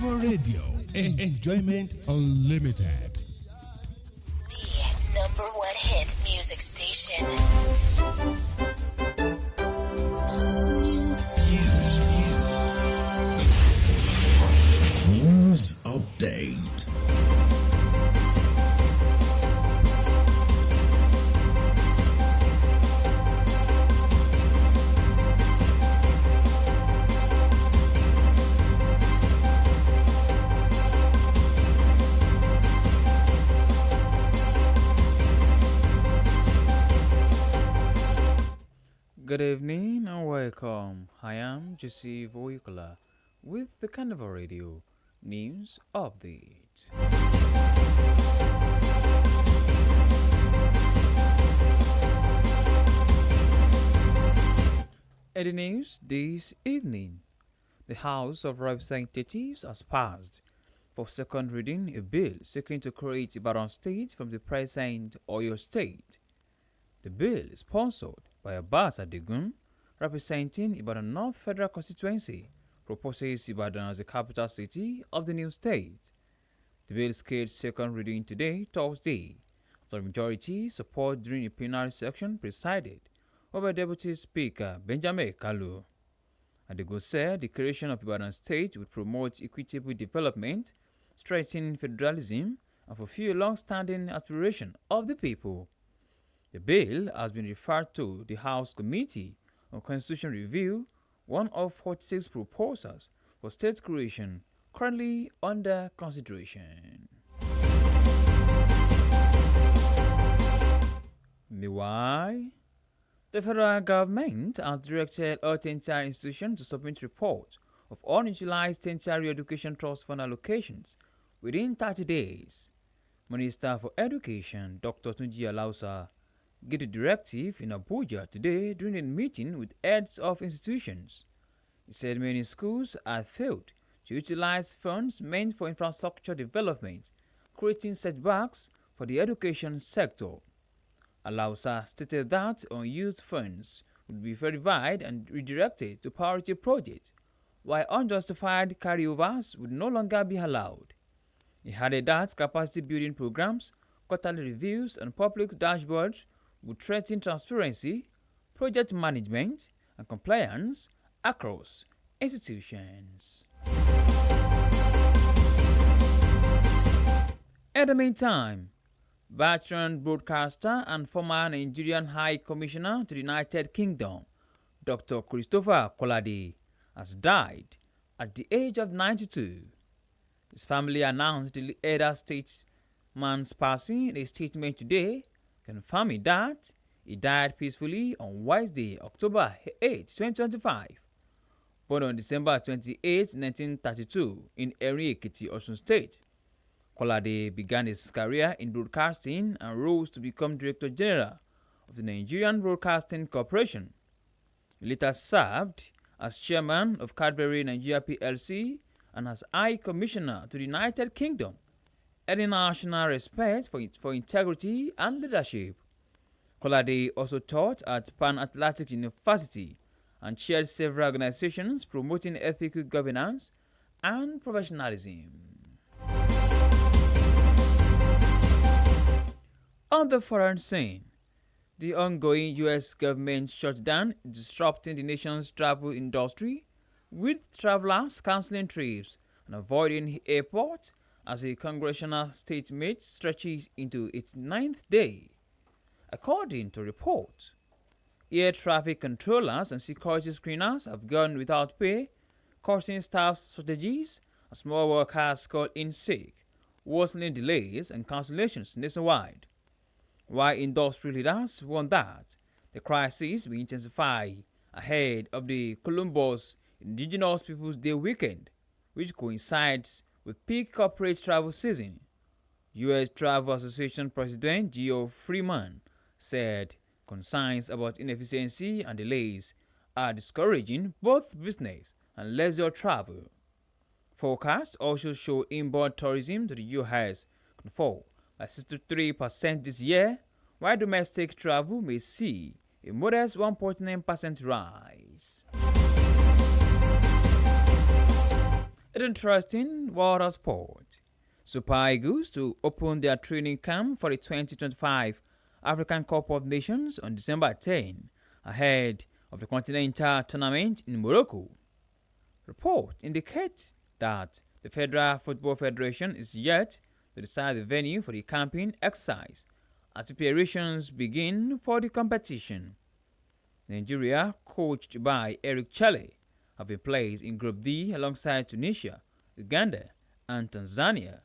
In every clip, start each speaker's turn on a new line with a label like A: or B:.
A: Carnival Radio. Enjoyment unlimited.
B: The number one hit music station.
C: News update.
D: Good evening and welcome. I am Jesse Voikola with the Carnival Radio News Update. In the news this evening, the House of Representatives has passed for second reading a bill seeking to create Ibadan State from the present Oyo State. The bill is sponsored by Abbas Adegun, representing Ibadan North Federal Constituency, proposes Ibadan as the capital city of the new state. The bill scaled second reading today, Thursday, after majority support during a plenary session presided over Deputy Speaker Benjamin Kalu. Adegun said the creation of Ibadan State would promote equitable development, strengthen federalism, and fulfill long-standing aspiration of the people. The bill has been referred to the House Committee on Constitution Review, one of 46 proposals for state creation currently under consideration. Meanwhile, the federal government has directed all tertiary institutions to submit reports of unutilized tertiary education trust fund allocations within 30 days. Minister for Education, Dr. Tunji Alausa, gave the directive in Abuja today during a meeting with heads of institutions. He said many schools have failed to utilize funds meant for infrastructure development, creating setbacks for the education sector. Alausa stated that unused funds would be verified and redirected to priority projects, while unjustified carryovers would no longer be allowed. He added that capacity building programs, quarterly reviews, and public dashboards would strengthen transparency, project management, and compliance across institutions. In the meantime, veteran broadcaster and former Nigerian High Commissioner to the United Kingdom, Dr. Christopher Kolade, has died at the age of 92. His family announced the elder statesman's passing in a statement today, confirming that he died peacefully on Wednesday, October 8, 2025. Born on December 28, 1932 in Iroyin, Oyo State, Kolade began his career in broadcasting and rose to become Director General of the Nigerian Broadcasting Corporation. He later served as Chairman of Cadbury Nigeria PLC and as High Commissioner to the United Kingdom, earning national respect for integrity and leadership. Kolade also taught at Pan Atlantic University and chaired several organizations promoting ethical governance and professionalism. On the foreign scene, the ongoing U.S. government shutdown is disrupting the nation's travel industry, with travelers canceling trips and avoiding airports as a congressional statement stretches into its 9th day. According to reports, air traffic controllers and security screeners have gone without pay, causing staff shortages and small workers called in sick, worsening delays and cancellations nationwide. While industry leaders warn that the crisis will intensify ahead of the Columbus Indigenous Peoples Day weekend, which coincides with peak corporate travel season. U.S. Travel Association President Geo Freeman said concerns about inefficiency and delays are discouraging both business and leisure travel. Forecasts also show inbound tourism to the U.S. can fall by 63% this year, while domestic travel may see a modest 1.9% rise. An interesting water sport. Super Eagles to open their training camp for the 2025 African Cup of Nations on December 10, ahead of the Continental Tournament in Morocco. Report indicates that the Federal Football Federation is yet to decide the venue for the camping exercise as preparations begin for the competition. Nigeria, coached by Eric Chelle, have been placed in Group D alongside Tunisia, Uganda, and Tanzania.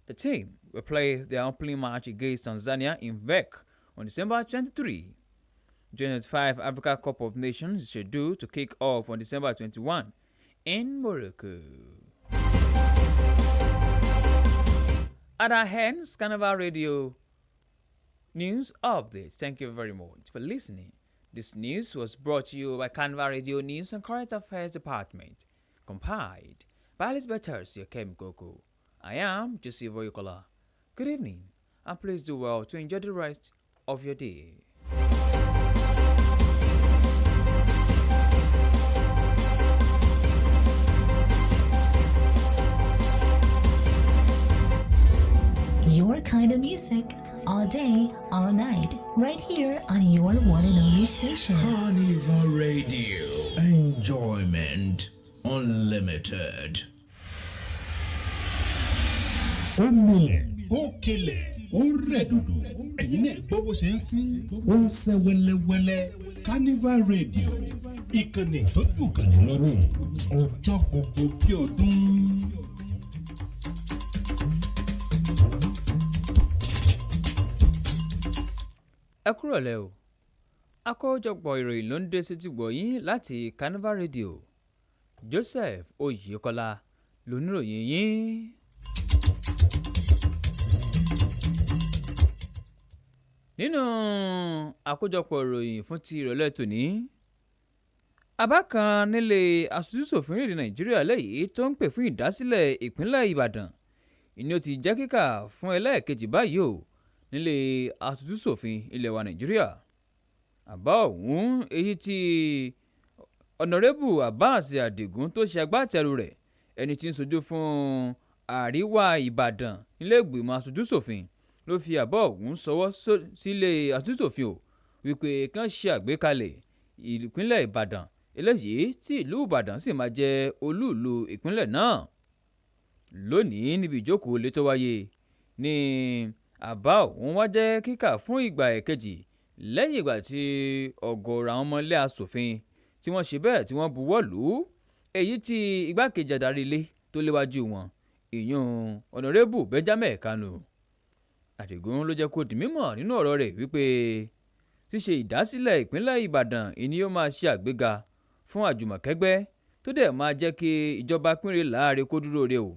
D: The team will play their opening match against Tanzania in Vec on December 23. The 2025 Africa Cup of Nations is scheduled to kick off on December 21 in Morocco. At our hands, Carnival Radio News Update. Thank you very much for listening. This news was brought to you by Carnival Radio News and Current Affairs Department, compiled by Elizabeth Tercio Kemkoko. I am Joseph Oyukola. Good evening, and please do well to enjoy the rest of your day.
B: Your kind of music, all day, all night, right here on your one and only station.
A: Carnival Radio. Enjoyment unlimited. Ó milẹ̀, ó kilẹ̀, ó rẹ̀ dòdò. Ẹ̀yin náà gbọ́ bó ṣe ń sìn. Ó ń sẹ́ wẹ́lẹ́wẹ́lẹ́. Carnival Radio. Ìkànnì tó jù kànnì lọ́nà. Ọjọ́ gbogbo bí ọdún.
D: Ẹ kúrọ̀lẹ́ o. Àkójọpọ̀ ìròyìn ló ń dé sétí gbọ̀yìn láti Carnival Radio. Joseph Oyèkọ́lá lóníròyìn yín. Nínú àkójọpọ̀ ìròyìn fún ti ìrọ̀lẹ́ tòní, àbá kan nílé aṣojúṣòfin orílẹ̀-èdè Nàìjíríà lẹ́yìn tó ń pè fún ìdásílẹ̀ ìpínlẹ̀ Ìbàdàn ìní ó ti jẹ́ kíkà fún ẹlẹ́ẹ̀kejì báyìí o nílé aṣojúṣòfin ilẹ̀ wa Nàìjíríà. Àbá ọ̀hún èyí tí ọ̀nàrẹ́bù Abbas Adigun tó ṣe agbátẹrù rẹ̀, ẹni tí ń sojú fún àríwá Ìbàdàn nílé ìgbìmọ̀ aṣojúṣòfin ló fi àbá ọ̀hún ṣọwọ́ sílé aṣojúṣòfin o wípé kán ṣe àgbékalẹ̀ ìpínlẹ̀ Ìbàdàn eléyìí tí ìlú Ìbàdàn sì máa jẹ́ olú-ìlú ìpínlẹ̀ náà. Lónìí níbi ìjókòó lé tó wáyé ní àbá ọ̀hún wá jẹ́ kíkà fún ìgbà ẹ̀kejì lẹ́yìn ìgbà tí ọ̀gọ̀ọ̀rọ̀ àwọn ọmọ ilé aṣòfin tí wọ́n ṣe bẹ́ẹ̀ tí wọ́n buwọ́ lù ú, èyí tí igbákejì adarí ilé tó léwájú wọn ìyún ọ̀nàrẹ́bù Benjamin Kanu. Àdìgún ló jẹ́ kó di mímọ̀ nínú ọ̀rọ̀ rẹ̀ wípé ṣíṣe ìdásílẹ̀ ìpínlẹ̀ Ìbàdàn ìní yóò máa ṣe àgbéga fún àjùmọ̀kẹ́gbẹ́ tó dẹ̀ máa jẹ́ kí ìjọba pínrẹ̀ láàrin kó dúró re o.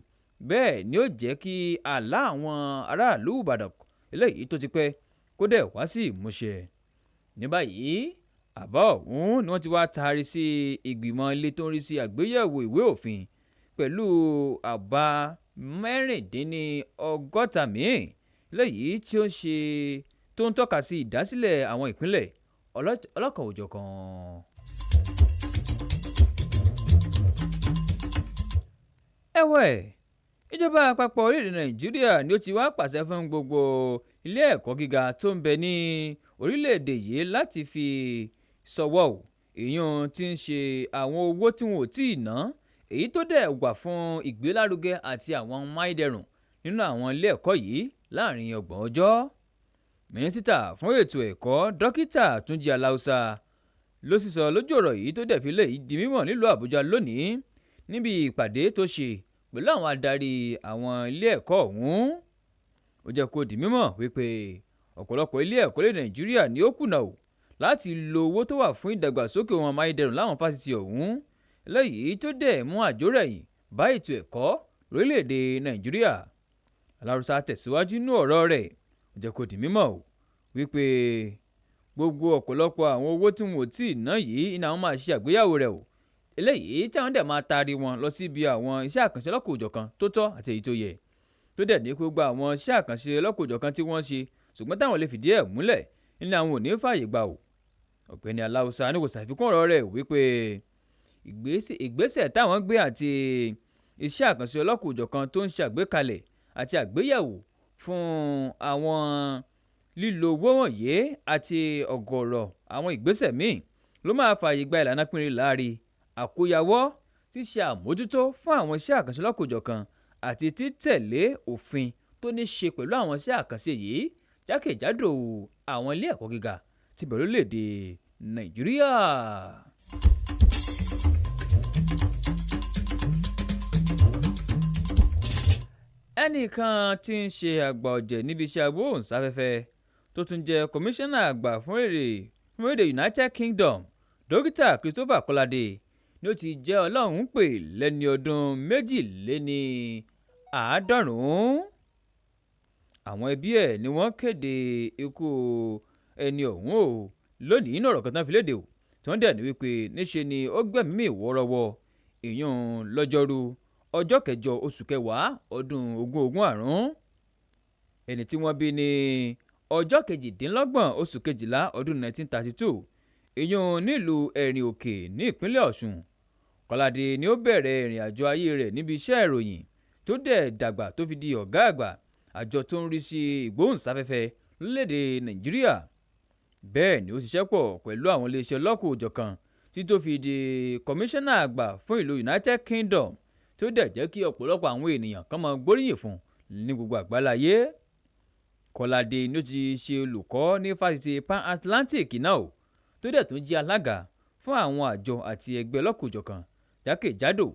D: Bẹ́ẹ̀ ni ó jẹ́ kí àlá àwọn aráàlú Ìbàdàn eléyìí tó ti pẹ́ kó dẹ̀ wá sí ìmúṣẹ. Ní báyìí àbá ọ̀hún ni wọ́n ti wá taari sí ìgbìmọ̀ ilé tó ń rí sí àgbéyẹ̀wò ìwé òfin pẹ̀lú àbá 66 míì eléyìí tí ó ń ṣe tó ń tọ́ka sí ìdásílẹ̀ àwọn ìpínlẹ̀ ọlọ́kan-ò-jọ̀kan. Ẹ̀wẹ̀, ìjọba àpapọ̀ orílẹ̀-èdè Nàìjíríà ni ó ti wá pàṣẹ fún gbogbo ilé ẹ̀kọ́ gíga tó ń bẹ ní orílẹ̀-èdè yìí láti fi ṣọwọ́ ìyún tí ń ṣe àwọn owó tí wọn ò tí ì ná, èyí tó dẹ̀ wà fún ìgbélárugẹ àti àwọn máyédẹrùn nínú àwọn ilé ẹ̀kọ́ yìí láàrin 30 ọjọ́. Mínísítà fún ètò ẹ̀kọ́ Dókítà Túnjí Aláùsá ló sì sọ lójú ọ̀rọ̀ yìí tó dẹ̀ fi lè di mímọ̀ nílùú Àbújá lónìí níbi ìpàdé tó ṣe pẹ̀lú àwọn adarí àwọn ilé ẹ̀kọ́ ọ̀hún. Ó jẹ́ kó di mímọ̀ wípé ọ̀pọ̀lọpọ̀ ilé ẹ̀kọ́ lé Nàìjíríà ni ó kùnà o láti lo owó tó wà fún ìdàgbàsókè ohun amáyédẹrùn láwọn fásitì ọ̀hún, eléyìí tó dẹ̀ mú àjórẹ̀yìn bá ètò ẹ̀kọ́ lórílẹ̀‐èdè Nàìjíríà. Aláùsá tẹ̀síwájú nínú ọ̀rọ̀ rẹ̀, ó jẹ́ kó di mímọ̀ o wípé gbogbo ọ̀pọ̀lọpọ̀ àwọn owó tí wọn ò tí ì ná yìí iná wọn máa ṣe àgbéyàwó rẹ̀ o, eléyìí tí àwọn dẹ̀ máa taari wọn lọ síbi àwọn iṣẹ́ àkànṣe lọ́kọ̀ọ̀jọ̀kan tó tọ́ àti èyí tó yẹ, tó dẹ̀ ní gbogbo àwọn iṣẹ́ àkànṣe lọ́kọ̀ọ̀jọ̀kan tí wọ́n ṣe ṣùgbọ́n táwọn lè fìdí ẹ̀ múlẹ̀ ní àwọn ò ní fààyè gbà o. Ọ̀gbẹ́ni Aláùsá ní kò ṣàfikún ọ̀rọ̀ rẹ̀ wípé ìgbésẹ̀ táwọn gbé àti iṣẹ́ àkànṣe ọlọ́kùnjọ̀kan tó ń ṣe àgbékalẹ̀ àti àgbéyẹ̀wò fún àwọn lílo owó wọ̀nyí àti ọ̀gọ̀ọ̀rọ̀ àwọn ìgbésẹ̀ míì ló máa fààyè gba ìlànà pínrin láàrin àkóyawọ́ ṣíṣe àmójútó fún àwọn iṣẹ́ àkànṣe ọlọ́kùnjọ̀kan àti títẹ̀lé òfin tó ní ṣe pẹ̀lú àwọn iṣẹ́ àkànṣe yìí jákèjádò àwọn ilé ẹ̀kọ́ gíga ti bẹ̀rẹ̀ lórílẹ̀‐èdè Nàìjíríà. ẹnìkan tí ń ṣe àgbà ọ̀jẹ̀ níbi iṣẹ́ agbóhùnsáfẹ́fẹ́ tó tún jẹ́ kọmíṣánná àgbà fún èdè United Kingdom dókítà Christopher Kọ́ládé ni ó ti jẹ́ Ọlọ́run pè lẹ́ni ọdún 92. àwọn ẹbí ẹ̀ ni wọ́n kéde ikú ẹni ọ̀hún o lónìí inú ọ̀rọ̀ kan tán fi léde o tí wọ́n dẹ̀ ní wípé níṣe ni ó gbẹ̀mí wọ́ọ́rọ́wọ́ ìyún lọ́jọ́rú ọjọ́ 8 oṣù kẹwàá ọdún 2020. ẹni tí wọ́n bí ní ọjọ́ 28 oṣù kejìlá ọdún 1932 ìyún nílùú Ẹ̀rìn Òkè ní ìpínlẹ̀ Ọ̀ṣun. Kọ́ládé ni ó bẹ̀rẹ̀ ìrìn àjò ayé rẹ̀ níbi iṣẹ́ ìròyìn tó dẹ̀ dàgbà tó fi di ọ̀gá àgbà àjọ tó ń rí sí ìgbóhùnsáfẹ́fẹ́ lórílẹ̀‐èdè Nàìjíríà. bẹ́ẹ̀ ni ó ṣiṣẹ́ pọ̀ pẹ̀lú àwọn iléeṣẹ́ ọlọ́kùnjọ̀kan tí tó fi di kọmíṣánná àgbà fún ìlú United Kingdom tó dẹ̀ jẹ́ kí ọ̀pọ̀lọpọ̀ àwọn ènìyàn kan máa gbóríyìn fún ní gbogbo àgbáláyé. Kọ́ládé ni ó ti ṣe olùkọ́ ní fásitì Pan Atlantic náà tó dẹ̀ tún jẹ́ alága fún àwọn àjọ àti ẹgbẹ́ ọlọ́kùnjọ̀kan jákèjádò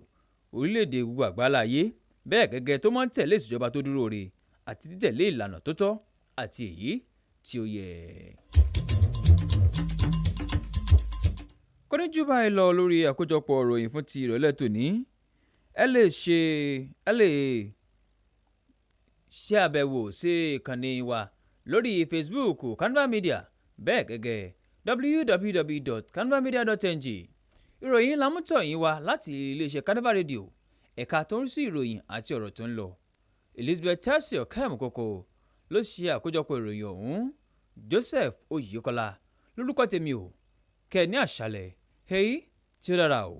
D: orílẹ̀-èdè gbogbo àgbáláyé bẹ́ẹ̀ gẹ́gẹ́ tó máa ń tẹ̀lé ìṣèjọba tó dúró re àti títẹ̀lé ìlànà tó tọ́ àti èyí tí ó yẹ. kò ní jù báyìí lọ lórí àkójọpọ̀ ìròyìn fún ti ìrọ̀lẹ́ tòní. ẹ lè ṣe àbẹ̀wò sí ìkànnì wa lórí Facebook Carnival Media bẹ́ẹ̀ gẹ́gẹ́ www.carnivalmedia.ng. ìròyìn lámútọ̀yìn wa láti iléeṣẹ́ Carnival Radio ẹ̀ka tó ń rí sí ìròyìn àti ọ̀rọ̀ tó ń lọ. Elizabeth Tessio kẹ́hìn kókó ló ṣe àkójọpọ̀ ìròyìn ọ̀hún. Joseph Oyèkọ́lá lórúkọ tèmi o kẹ́ ní àṣálẹ́ èyí tí ó dára o.